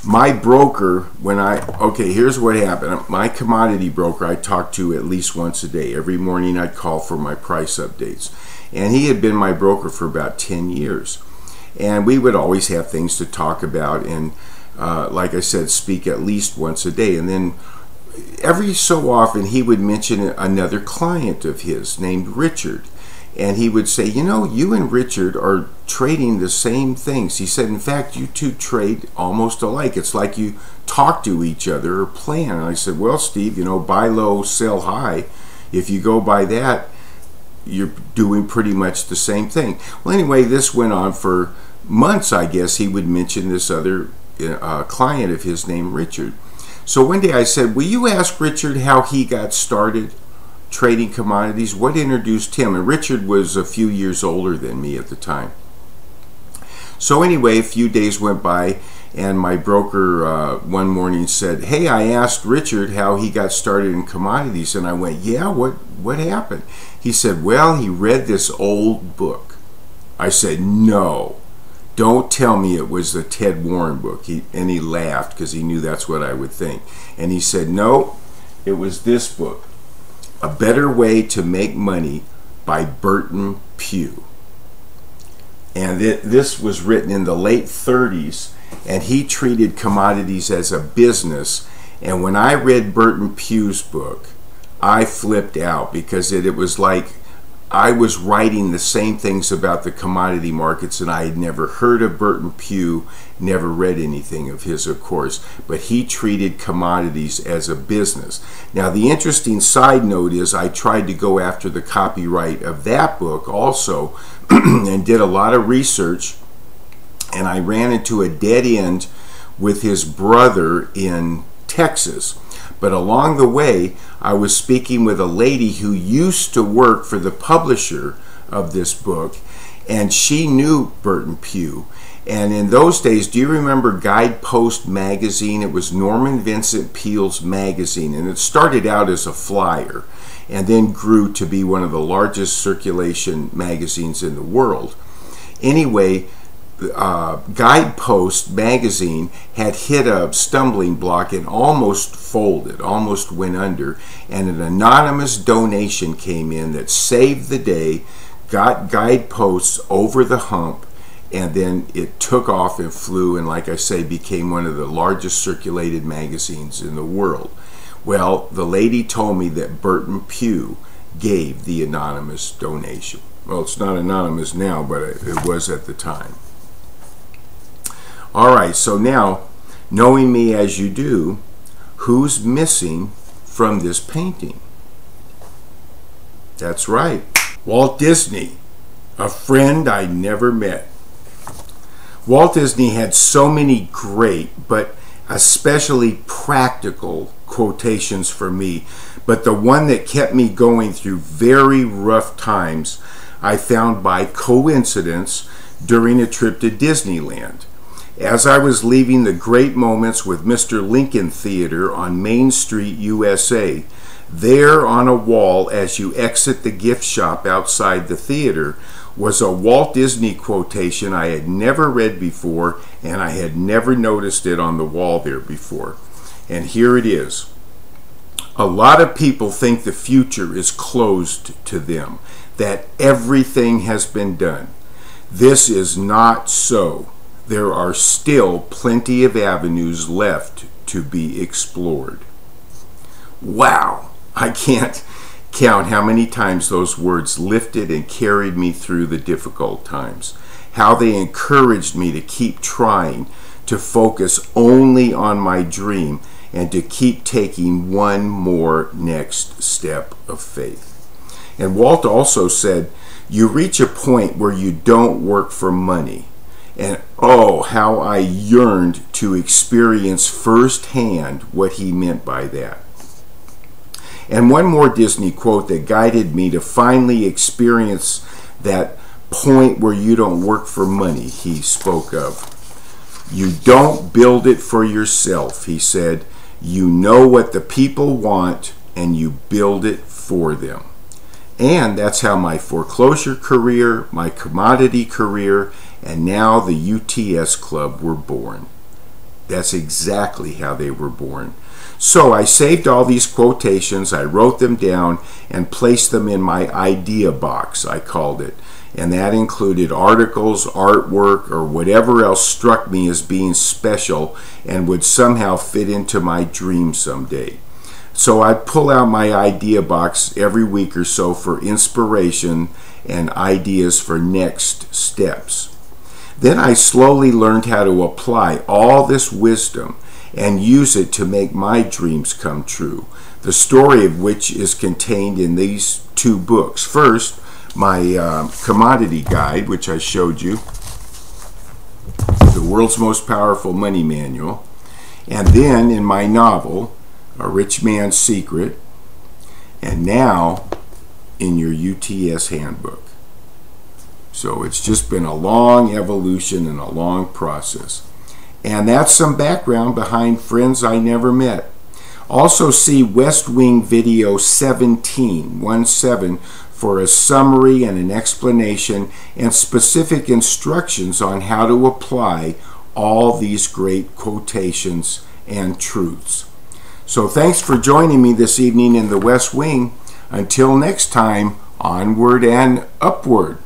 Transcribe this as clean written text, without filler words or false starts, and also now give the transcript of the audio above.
My broker, okay, here's what happened. My commodity broker I talked to at least once a day. Every morning I'd call for my price updates. And he had been my broker for about 10 years. And we would always have things to talk about and, like I said, speak at least once a day. And then every so often he would mention another client of his named Richard. And he would say, you know, you and Richard are trading the same things. He said, in fact, you two trade almost alike. It's like you talk to each other or plan. And I said, well, Steve, you know, buy low, sell high. If you go by that, you're doing pretty much the same thing. Well, anyway, this went on for months, I guess. He would mention this other client of his named Richard. So one day I said, will you ask Richard how he got started trading commodities? What introduced him? And Richard was a few years older than me at the time. So anyway, a few days went by, and my broker one morning said, hey, I asked Richard how he got started in commodities. And I went, yeah, what happened? He said, well, he read this old book. I said, no, don't tell me it was the Ted Warren book. And he laughed because he knew that's what I would think. And he said, no, it was this book, A Better Way to Make Money by Burton Pugh. And this was written in the late 30s, and he treated commodities as a business. And when I read Burton Pugh's book, I flipped out because it was like I was writing the same things about the commodity markets, and I had never heard of Burton Pugh, never read anything of his, of course, but he treated commodities as a business. Now, the interesting side note is I tried to go after the copyright of that book also and did a lot of research, and I ran into a dead end with his brother in Texas. But along the way, I was speaking with a lady who used to work for the publisher of this book, and she knew Burton Pugh. And in those days, do you remember Guidepost magazine? It was Norman Vincent Peale's magazine, and it started out as a flyer and then grew to be one of the largest circulation magazines in the world. Anyway, Guidepost magazine had hit a stumbling block and almost folded, almost went under, and an anonymous donation came in that saved the day, got Guideposts over the hump, and then it took off and flew, and like I say, became one of the largest circulated magazines in the world. Well, the lady told me that Burton Pugh gave the anonymous donation. Well, it's not anonymous now, but it was at the time. All right, so now, knowing me as you do, who's missing from this painting? That's right, Walt Disney, a friend I never met. Walt Disney had so many great, but especially practical quotations for me, but the one that kept me going through very rough times I found by coincidence during a trip to Disneyland. As I was leaving the Great Moments with Mr. Lincoln Theater on Main Street, USA, there on a wall as you exit the gift shop outside the theater was a Walt Disney quotation I had never read before, and I had never noticed it on the wall there before. And here it is. A lot of people think the future is closed to them, that everything has been done. This is not so. There are still plenty of avenues left to be explored. Wow! I can't count how many times those words lifted and carried me through the difficult times. How they encouraged me to keep trying, to focus only on my dream, and to keep taking one more next step of faith. And Walt also said, you reach a point where you don't work for money. And oh, how I yearned to experience firsthand what he meant by that. And one more Disney quote that guided me to finally experience that point where you don't work for money, he spoke of. You don't build it for yourself, he said. You know what the people want, and you build it for them. And that's how my foreclosure career, my commodity career, and now the UTS Club were born. That's exactly how they were born. So I saved all these quotations, I wrote them down, and placed them in my idea box, I called it. And that included articles, artwork, or whatever else struck me as being special and would somehow fit into my dream someday. So I'd pull out my idea box every week or so for inspiration and ideas for next steps. Then I slowly learned how to apply all this wisdom and use it to make my dreams come true, the story of which is contained in these two books. First, my commodity guide, which I showed you, The World's Most Powerful Money Manual, and then in my novel, A Rich Man's Secret, and now in your UTS handbook. So it's just been a long evolution and a long process. And that's some background behind Friends I Never Met. Also see West Wing video 17 for a summary and an explanation and specific instructions on how to apply all these great quotations and truths. So thanks for joining me this evening in the West Wing. Until next time, onward and upward.